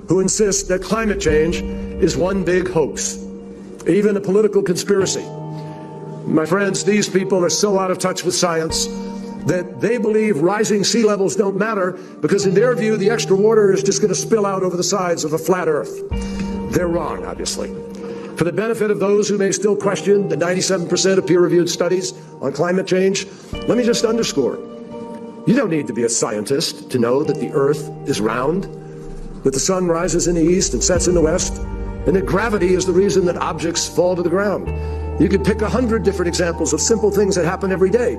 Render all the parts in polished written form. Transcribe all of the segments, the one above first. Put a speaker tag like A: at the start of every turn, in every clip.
A: who insist that climate change is one big hoax, even a political conspiracy. My friends, these people are so out of touch with science that they believe rising sea levels don't matter because in their view the extra water is just going to spill out over the sides of a flat earth. They're wrong, obviously. For the benefit of those who may still question the 97% of peer-reviewed studies on climate change, let me just underscore, you don't need to be a scientist to know that the earth is round, that the sun rises in the east and sets in the west, and that gravity is the reason that objects fall to the ground. You could pick 100 different examples of simple things that happen every day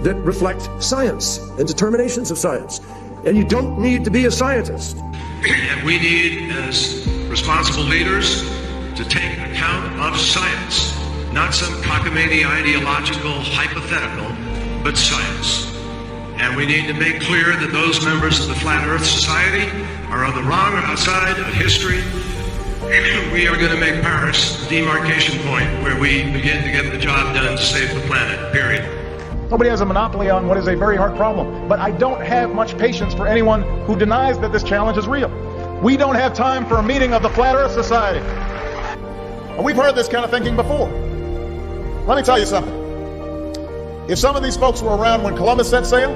A: that reflect science and determinations of science. And you don't need to be a scientist.
B: And we need, as responsible leaders, to take account of science, not some cockamamie ideological hypothetical, but science. And we need to make clear that those members of the Flat Earth Society are on the wrong side of history. We are going to make Paris the demarcation point where we begin to get the job done to save the planet, period.
C: Nobody has a monopoly on what is a very hard problem, but I don't have much patience for anyone who denies that this challenge is real. We don't have time for a meeting of the Flat Earth Society. And we've heard this kind of thinking before. Let me tell you something. If some of these folks were around when Columbus set sail,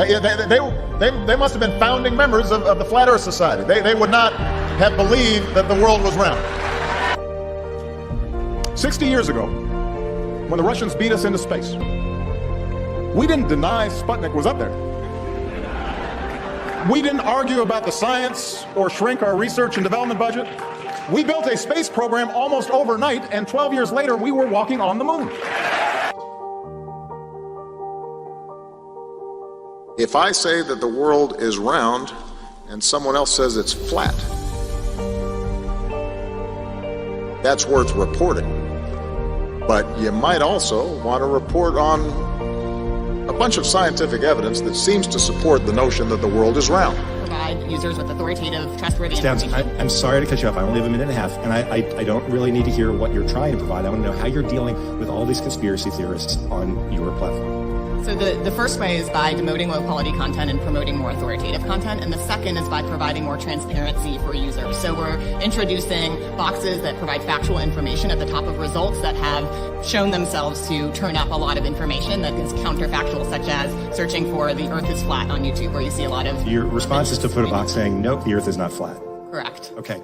C: they must have been founding members of the Flat Earth Society. They would not have believed that the world was round. 60 years ago, when the Russians beat us into space, we didn't deny Sputnik was up there. We didn't argue about the science or shrink our research and development budget. We built a space program almost overnight, and 12 years later, we were walking on the moon.
D: If I say that the world is round and someone else says it's flat, that's worth reporting. But you might also want to report on a bunch of scientific evidence that seems to support the notion that the world is round.
E: Provide users with authoritative, trustworthy information.
F: I'm sorry to cut you off. I only have a minute and a half, and I don't really need to hear what you're trying to provide. I want to know how you're dealing with all these conspiracy theorists on your platform.
E: So the first way is by demoting low-quality content and promoting more authoritative content, and the second is by providing more transparency for users. So we're introducing boxes that provide factual information at the top of results that have shown themselves to turn up a lot of information that is counterfactual, such as searching for the Earth is flat on YouTube, where you see a lot of...
F: Your response is to put a box saying, nope, the Earth is not flat.
E: Correct.
F: Okay.